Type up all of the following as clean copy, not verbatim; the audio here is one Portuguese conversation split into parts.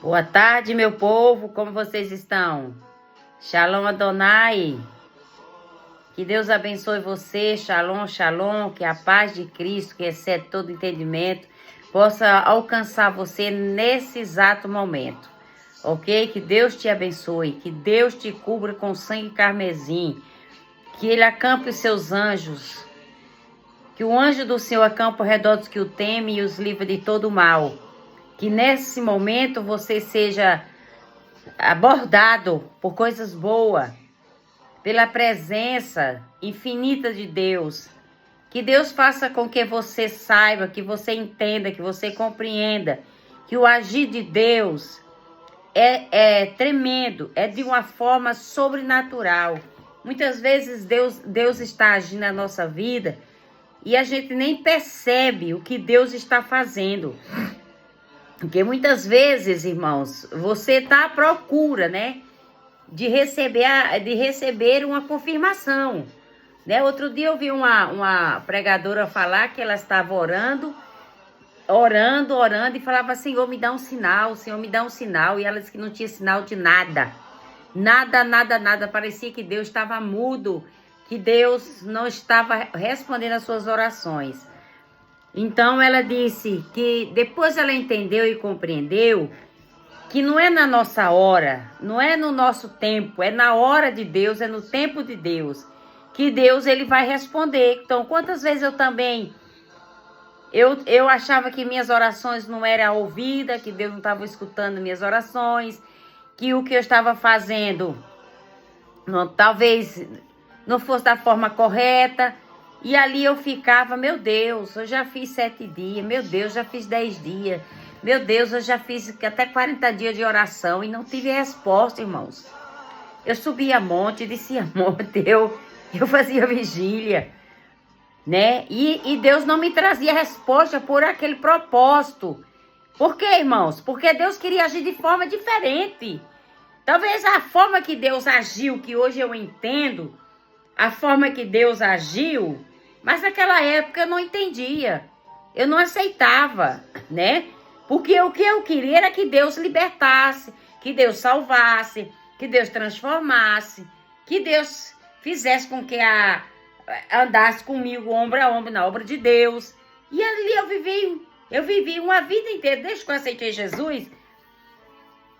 Boa tarde, meu povo, como vocês estão? Shalom Adonai, que Deus abençoe você, shalom, shalom, que a paz de Cristo, que excede todo entendimento, possa alcançar você nesse exato momento, ok? Que Deus te abençoe, que Deus te cubra com sangue carmesim, que Ele acampe os seus anjos, que o anjo do Senhor acampe ao redor dos que o temem e os livre de todo mal. Que nesse momento você seja abordado por coisas boas, pela presença infinita de Deus. Que Deus faça com que você saiba, que você entenda, que você compreenda que o agir de Deus é tremendo, é de uma forma sobrenatural. Muitas vezes Deus está agindo na nossa vida e a gente nem percebe o que Deus está fazendo. Porque muitas vezes, irmãos, você está à procura, né? De receber uma confirmação, né? Outro dia eu vi uma pregadora falar que ela estava orando, e falava, Senhor, me dá um sinal, Senhor, me dá um sinal. E ela disse que não tinha sinal de nada. Nada. Parecia que Deus estava mudo, que Deus não estava respondendo às suas orações. Então ela disse que depois ela entendeu e compreendeu que não é na nossa hora, não é no nosso tempo, é na hora de Deus, é no tempo de Deus, que Deus ele vai responder. Então, quantas vezes eu também, eu achava que minhas orações não eram ouvidas, que Deus não estava escutando minhas orações, que o que eu estava fazendo talvez não fosse da forma correta. E ali eu ficava, meu Deus, eu já fiz 7 dias, meu Deus, já fiz 10 dias. Meu Deus, eu já fiz até 40 dias de oração e não tive resposta, irmãos. Eu subia monte, descia monte, eu fazia vigília, né? E Deus não me trazia resposta por aquele propósito. Por quê, irmãos? Porque Deus queria agir de forma diferente. Talvez a forma que Deus agiu, que hoje eu entendo, a forma que Deus agiu, mas naquela época eu não entendia. Eu não aceitava, né? Porque o que eu queria era que Deus libertasse, que Deus salvasse, que Deus transformasse, que Deus fizesse com que andasse comigo ombro a ombro na obra de Deus. E ali eu vivi uma vida inteira, desde que eu aceitei Jesus,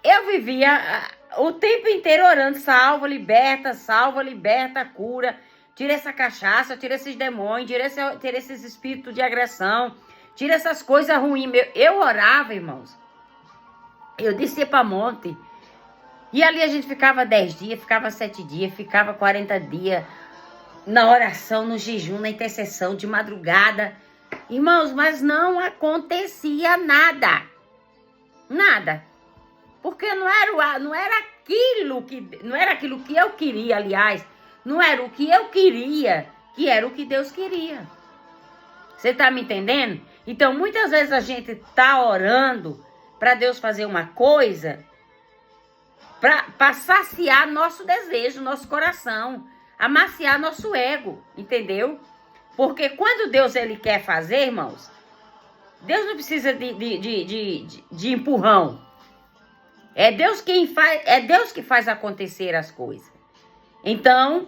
eu vivia o tempo inteiro orando, salva, liberta, cura, tira essa cachaça, tira esses demônios, tira esses espíritos de agressão, tira essas coisas ruins. Eu orava, irmãos. Eu descia para monte. E ali a gente ficava 10 dias, ficava 7 dias, ficava 40 dias. Na oração, no jejum, na intercessão, de madrugada. Irmãos, mas não acontecia nada. Nada. Porque não era aquilo que eu queria, aliás. Não era o que eu queria, que era o que Deus queria. Você está me entendendo? Então, muitas vezes a gente está orando para Deus fazer uma coisa para saciar nosso desejo, nosso coração, amaciar nosso ego, entendeu? Porque quando Deus ele quer fazer, irmãos, Deus não precisa de empurrão. É Deus que faz acontecer as coisas. Então,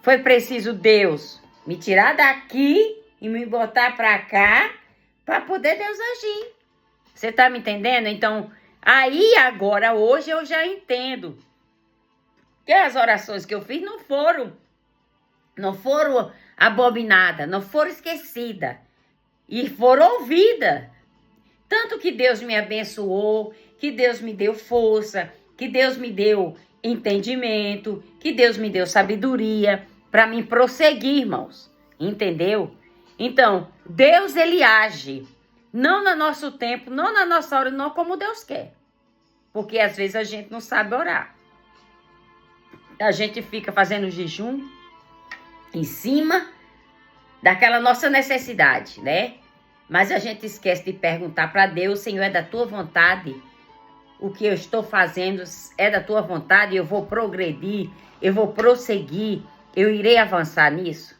foi preciso Deus me tirar daqui e me botar para cá para poder Deus agir. Você tá me entendendo? Então, aí agora, hoje eu já entendo que as orações que eu fiz não foram abominadas, não foram esquecidas e foram ouvidas. Tanto que Deus me abençoou, que Deus me deu força, que Deus me deu entendimento, que Deus me deu sabedoria para mim prosseguir, irmãos. Entendeu? Então, Deus ele age, não no nosso tempo, não na nossa hora, não como Deus quer. Porque às vezes a gente não sabe orar. A gente fica fazendo jejum em cima daquela nossa necessidade, né? Mas a gente esquece de perguntar para Deus, Senhor, é da tua vontade? O que eu estou fazendo é da tua vontade? Eu vou progredir, eu vou prosseguir, eu irei avançar nisso?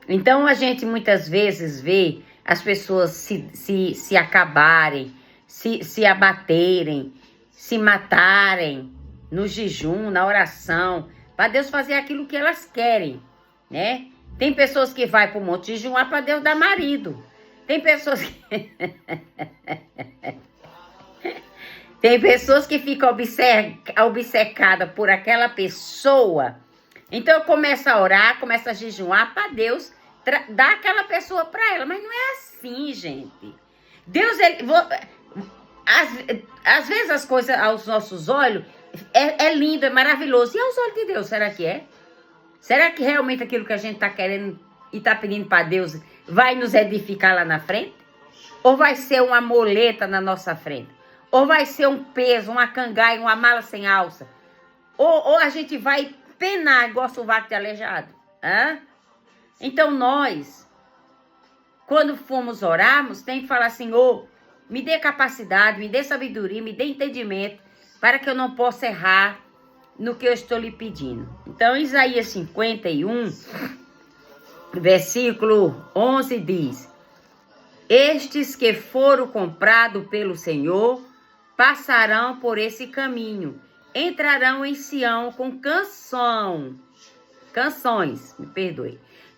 Então a gente muitas vezes vê as pessoas se acabarem, se abaterem, se matarem no jejum, na oração, para Deus fazer aquilo que elas querem, né? Tem pessoas que vai para o monte jejuar para Deus dar marido. Tem pessoas que... Tem pessoas que ficam obcecadas por aquela pessoa. Então, começa a orar, começa a jejuar para Deus dar aquela pessoa para ela. Mas não é assim, gente. Deus, às vezes as coisas aos nossos olhos é lindo, é maravilhoso. E aos olhos de Deus, será que é? Será que realmente aquilo que a gente está querendo e está pedindo para Deus vai nos edificar lá na frente? Ou vai ser uma moleta na nossa frente? Ou vai ser um peso, uma cangaia, uma mala sem alça? Ou a gente vai penar igual sovaco de aleijado? Hã? Então nós, quando formos orarmos, tem que falar, Senhor, me dê capacidade, me dê sabedoria, me dê entendimento, para que eu não possa errar no que eu estou lhe pedindo. Então, Isaías 51, versículo 11 diz: estes que foram comprados pelo Senhor passarão por esse caminho, entrarão em Sião com canções,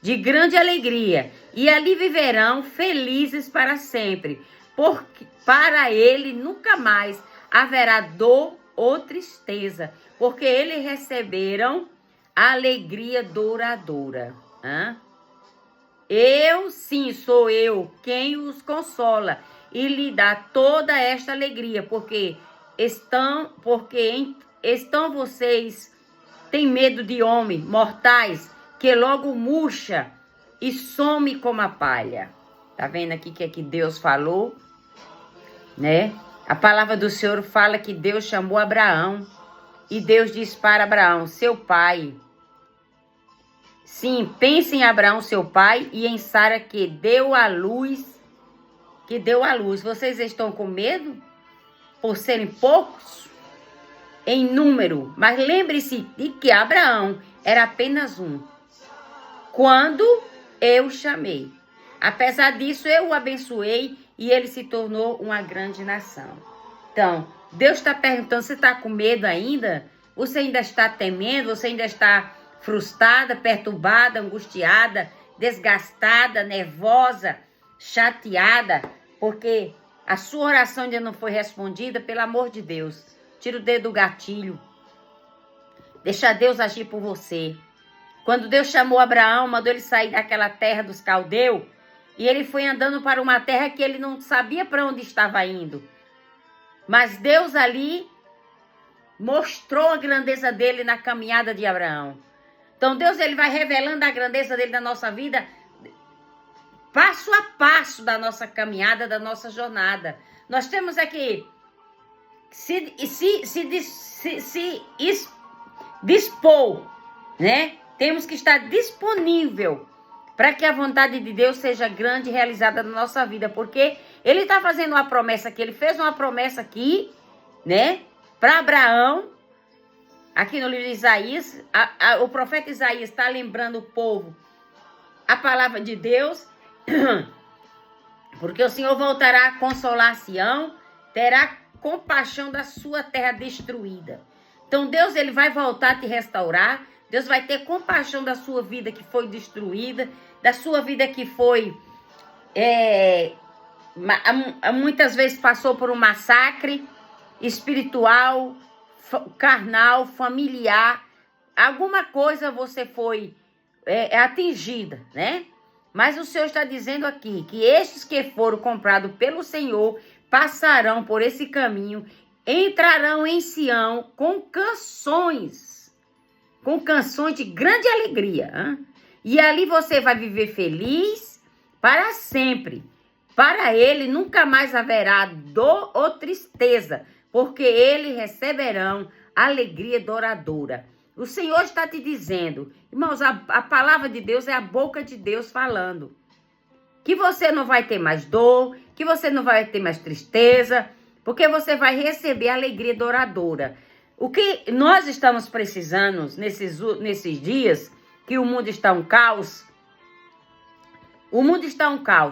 de grande alegria, e ali viverão felizes para sempre, porque para ele nunca mais haverá dor ou tristeza, porque eles receberam a alegria duradoura. Eu, sim, sou eu quem os consola e lhe dá toda esta alegria, porque estão vocês têm medo de homens mortais que logo murcha e some como a palha. Tá vendo aqui que é que Deus falou, né? A palavra do Senhor fala que Deus chamou Abraão e Deus disse para Abraão, seu pai. Sim, pense em Abraão, seu pai, e em Sara que deu à luz. Vocês estão com medo por serem poucos em número, mas lembre-se de que Abraão era apenas um. Quando eu chamei. Apesar disso, eu o abençoei e ele se tornou uma grande nação. Então, Deus está perguntando, você está com medo ainda? Você ainda está temendo? Você ainda está frustrada, perturbada, angustiada, desgastada, nervosa, chateada, porque a sua oração ainda não foi respondida? Pelo amor de Deus, tira o dedo do gatilho. Deixa Deus agir por você. Quando Deus chamou Abraão, mandou ele sair daquela terra dos caldeus, e ele foi andando para uma terra que ele não sabia para onde estava indo. Mas Deus ali mostrou a grandeza dele na caminhada de Abraão. Então Deus, ele vai revelando a grandeza dele na nossa vida, passo a passo da nossa caminhada, da nossa jornada. Nós temos aqui se dispor, né? Temos que estar disponível para que a vontade de Deus seja grande e realizada na nossa vida, porque ele está fazendo uma promessa aqui, ele fez uma promessa aqui, né, para Abraão, aqui no livro de Isaías, o profeta Isaías está lembrando o povo a palavra de Deus, porque o Senhor voltará a consolar Sião, terá compaixão da sua terra destruída. Então Deus, ele vai voltar a te restaurar. Deus vai ter compaixão da sua vida que foi destruída, da sua vida que foi, muitas vezes passou por um massacre espiritual, carnal, familiar. Alguma coisa você foi atingida, né? Mas o Senhor está dizendo aqui que estes que foram comprados pelo Senhor passarão por esse caminho, entrarão em Sião com canções de grande alegria. Hein? E ali você vai viver feliz para sempre. Para ele nunca mais haverá dor ou tristeza, porque eles receberão alegria duradoura. O Senhor está te dizendo, irmãos, a palavra de Deus é a boca de Deus falando. Que você não vai ter mais dor, que você não vai ter mais tristeza, porque você vai receber alegria duradoura. O que nós estamos precisando nesses dias, que o mundo está um caos,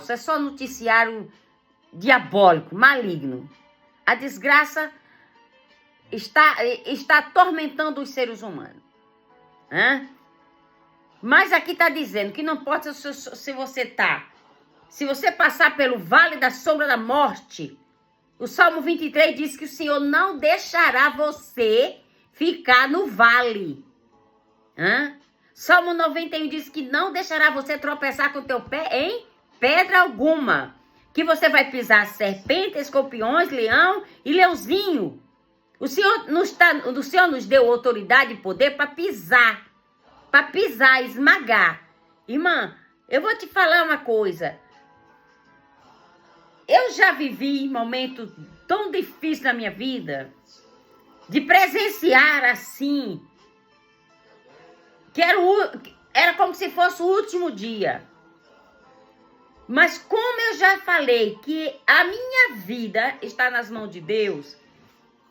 é só noticiário diabólico, maligno. A desgraça está atormentando os seres humanos. Mas aqui está dizendo que não importa se você passar pelo vale da sombra da morte. O Salmo 23 diz que o Senhor não deixará você ficar no vale. Salmo 91 diz que não deixará você tropeçar com o teu pé em pedra alguma. Que você vai pisar serpente, escorpiões, leão e leãozinho. O Senhor nos deu autoridade e poder para pisar, esmagar. Irmã, eu vou te falar uma coisa. Eu já vivi momentos tão difíceis na minha vida, de presenciar assim, que era como se fosse o último dia. Mas como eu já falei que a minha vida está nas mãos de Deus,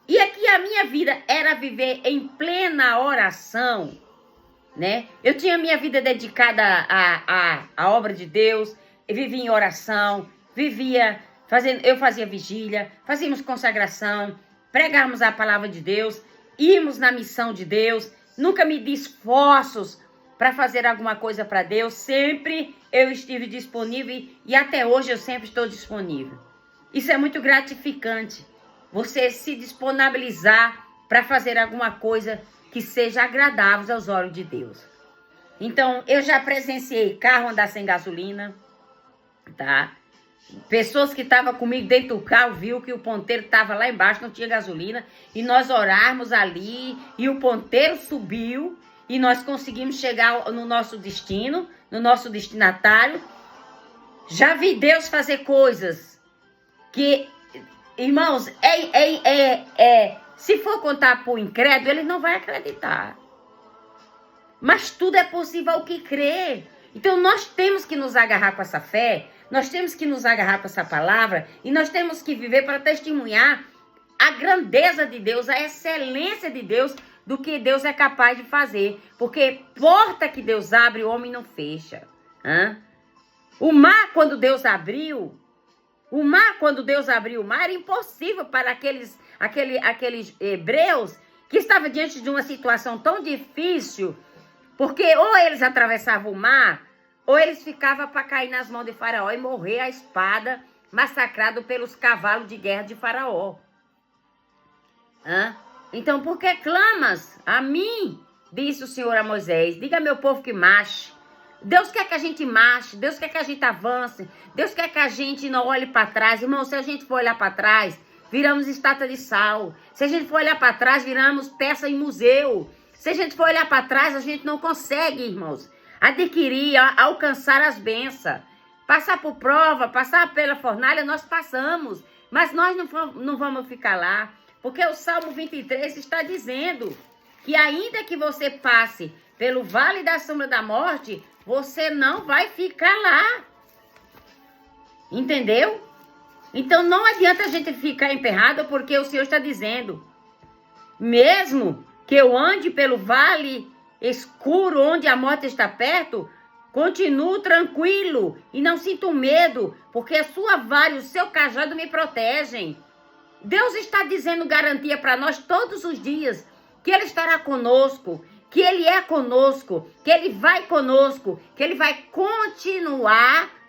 e aqui a minha vida era viver em plena oração, né? Eu tinha minha vida dedicada à obra de Deus, eu vivia em oração, eu fazia vigília, fazíamos consagração, pregávamos a palavra de Deus, íamos na missão de Deus, nunca me di esforços para fazer alguma coisa para Deus, sempre eu estive disponível e até hoje eu sempre estou disponível. Isso é muito gratificante, você se disponibilizar para fazer alguma coisa que seja agradável aos olhos de Deus. Então, eu já presenciei carro andar sem gasolina, tá? Pessoas que estavam comigo dentro do carro viu que o ponteiro estava lá embaixo, não tinha gasolina, e nós orarmos ali, e o ponteiro subiu, e nós conseguimos chegar no nosso destino, no nosso destinatário. Já vi Deus fazer coisas que, irmãos, se for contar para o incrédulo, ele não vai acreditar. Mas tudo é possível ao que crê. Então nós temos que nos agarrar com essa fé, nós temos que nos agarrar com essa palavra, e nós temos que viver para testemunhar a grandeza de Deus, a excelência de Deus, do que Deus é capaz de fazer. Porque porta que Deus abre, o homem não fecha. O mar, quando Deus abriu o mar, era impossível para aqueles hebreus que estavam diante de uma situação tão difícil, porque ou eles atravessavam o mar, ou eles ficavam para cair nas mãos de Faraó e morrer à espada, massacrado pelos cavalos de guerra de Faraó. Então, por que clamas a mim? Disse o Senhor a Moisés. Diga ao meu povo que marche. Deus quer que a gente marche, Deus quer que a gente avance, Deus quer que a gente não olhe para trás. Irmão, se a gente for olhar para trás, viramos estátua de sal. Se a gente for olhar para trás, viramos peça em museu. Se a gente for olhar para trás, a gente não consegue, irmãos, adquirir, alcançar as bênçãos. Passar por prova, passar pela fornalha, nós passamos. Mas nós não vamos ficar lá. Porque o Salmo 23 está dizendo que ainda que você passe pelo vale da sombra da morte, você não vai ficar lá. Entendeu? Então não adianta a gente ficar emperrado, porque o Senhor está dizendo, mesmo que eu ande pelo vale escuro onde a morte está perto, continuo tranquilo e não sinto medo, porque a sua vara e o seu cajado me protegem. Deus está dizendo garantia para nós todos os dias que Ele estará conosco, que Ele é conosco, que Ele vai conosco, que Ele vai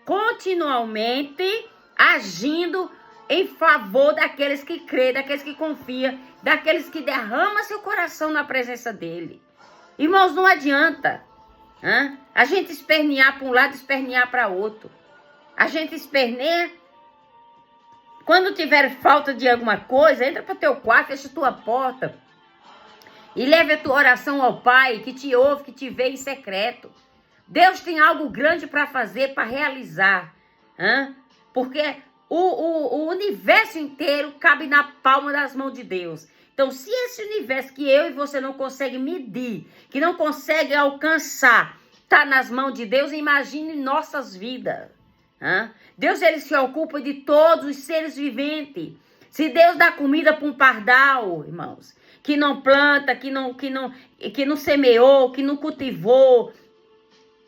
continuamente agindo em favor daqueles que creem, daqueles que confiam, daqueles que derramam seu coração na presença dEle. Irmãos, não adianta a gente espernear para um lado e espernear para outro. A gente esperneia. Quando tiver falta de alguma coisa, entra para o teu quarto, fecha a tua porta e leve a tua oração ao Pai, que te ouve, que te vê em secreto. Deus tem algo grande para fazer, para realizar. Porque o universo inteiro cabe na palma das mãos de Deus. Então, se esse universo que eu e você não consegue medir, que não consegue alcançar, está nas mãos de Deus, imagine nossas vidas. Deus, ele se ocupa de todos os seres viventes. Se Deus dá comida para um pardal, irmãos, que não planta, que não semeou, que não cultivou,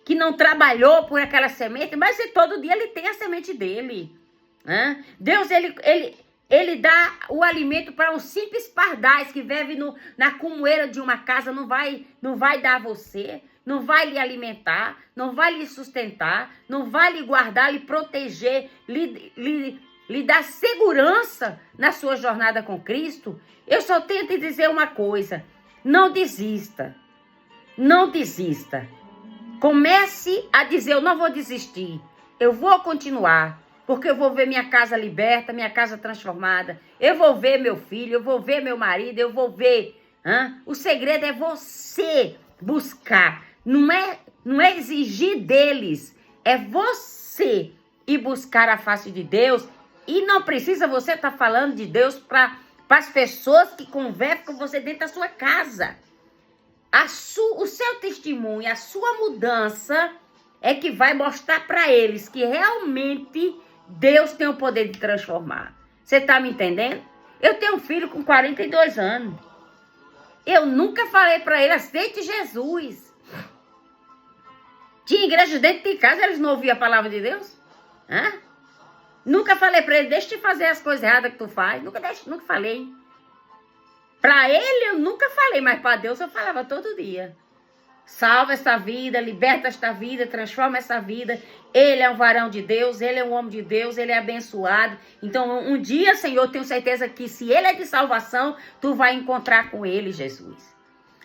que não trabalhou por aquela semente, mas todo dia ele tem a semente dele. Deus, Ele dá o alimento para um simples pardais que vive na comoeira de uma casa, não vai dar a você, não vai lhe alimentar, não vai lhe sustentar, não vai lhe guardar, lhe proteger, lhe dar segurança na sua jornada com Cristo. Eu só tenho te dizer uma coisa: não desista. Não desista. Comece a dizer: eu não vou desistir, eu vou continuar, porque eu vou ver minha casa liberta, minha casa transformada, eu vou ver meu filho, eu vou ver meu marido, eu vou ver. O segredo é você buscar, não é exigir deles, é você ir buscar a face de Deus. E não precisa você estar falando de Deus para as pessoas que convivem com você dentro da sua casa. O seu testemunho, a sua mudança é que vai mostrar para eles que realmente Deus tem o poder de transformar. Você está me entendendo? Eu tenho um filho com 42 anos. Eu nunca falei para ele: aceite Jesus. Tinha igreja dentro de casa, eles não ouviam a palavra de Deus? Nunca falei para ele: deixa de fazer as coisas erradas que tu faz. Nunca falei. Para ele eu nunca falei, mas para Deus eu falava todo dia. Salva essa vida, liberta esta vida, transforma essa vida. Ele é um varão de Deus, ele é um homem de Deus, ele é abençoado. Então um dia, Senhor, eu tenho certeza que se ele é de salvação, tu vai encontrar com ele, Jesus.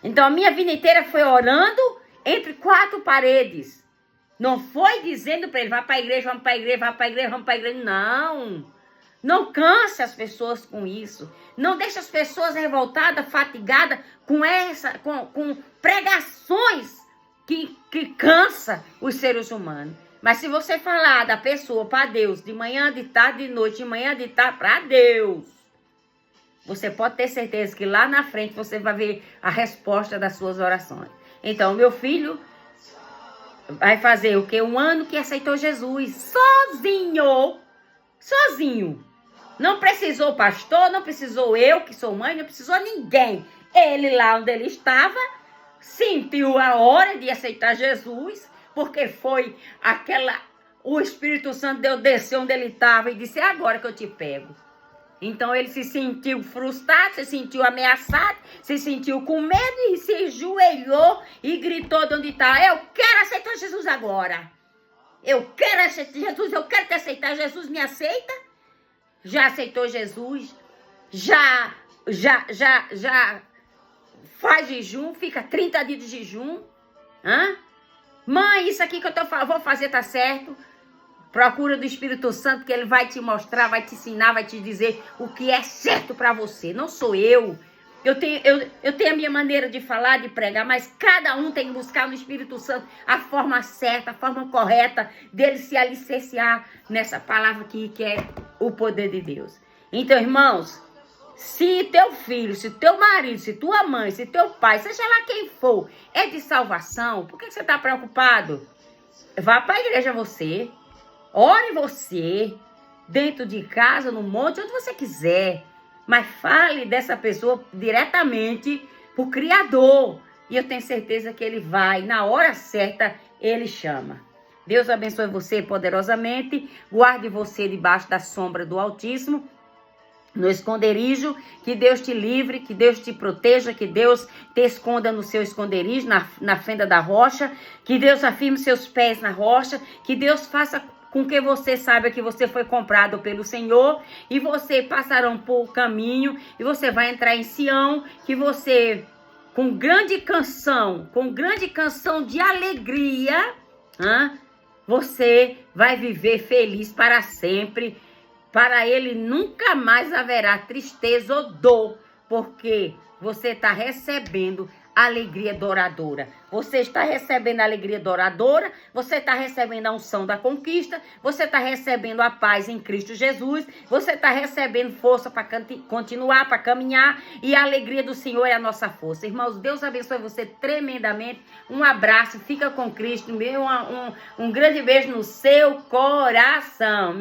Então a minha vida inteira foi orando entre quatro paredes. Não foi dizendo para ele: vai para a igreja, vamos para a igreja, vai para a igreja, vamos para a igreja. Não. Não canse as pessoas com isso. Não deixe as pessoas revoltadas, fatigadas com pregações que cansa os seres humanos. Mas se você falar da pessoa para Deus, de manhã, de tarde, de noite, de manhã, de tarde, para Deus, você pode ter certeza que lá na frente você vai ver a resposta das suas orações. Então, meu filho vai fazer o quê? 1 ano que aceitou Jesus, sozinho. Não precisou pastor, não precisou eu, que sou mãe, não precisou ninguém. Ele lá onde ele estava, sentiu a hora de aceitar Jesus, porque foi o Espírito Santo de Deus desceu onde ele estava e disse: é agora que eu te pego. Então ele se sentiu frustrado, se sentiu ameaçado, se sentiu com medo e se ajoelhou e gritou de onde está: eu quero aceitar Jesus agora. Eu quero aceitar Jesus, eu quero te aceitar. Jesus me aceita? Já aceitou Jesus? Já faz jejum, fica 30 dias de jejum? Mãe, isso aqui que eu vou fazer tá certo? Procura do Espírito Santo, que ele vai te mostrar, vai te ensinar, vai te dizer o que é certo para você. Não sou eu. Eu tenho a minha maneira de falar, de pregar, mas cada um tem que buscar no Espírito Santo a forma certa, a forma correta dele se alicerciar nessa palavra aqui, que é o poder de Deus. Então, irmãos, se teu filho, se teu marido, se tua mãe, se teu pai, seja lá quem for, é de salvação, por que você está preocupado? Vá para a igreja você, ore você, dentro de casa, no monte, onde você quiser. Mas fale dessa pessoa diretamente para o Criador. E eu tenho certeza que ele vai, na hora certa, ele chama. Deus abençoe você poderosamente. Guarde você debaixo da sombra do Altíssimo, no esconderijo. Que Deus te livre, que Deus te proteja, que Deus te esconda no seu esconderijo, na fenda da rocha. Que Deus afirme seus pés na rocha. Que Deus faça com que você saiba que você foi comprado pelo Senhor, e você passará por caminho, e você vai entrar em Sião, que você, com grande canção de alegria, você vai viver feliz para sempre. Para ele nunca mais haverá tristeza ou dor, porque você está recebendo alegria douradora. Você está recebendo a alegria douradora, você está recebendo a unção da conquista, você está recebendo a paz em Cristo Jesus, você está recebendo força para continuar, para caminhar, e a alegria do Senhor é a nossa força. Irmãos, Deus abençoe você tremendamente. Um abraço, fica com Cristo, um grande beijo no seu coração.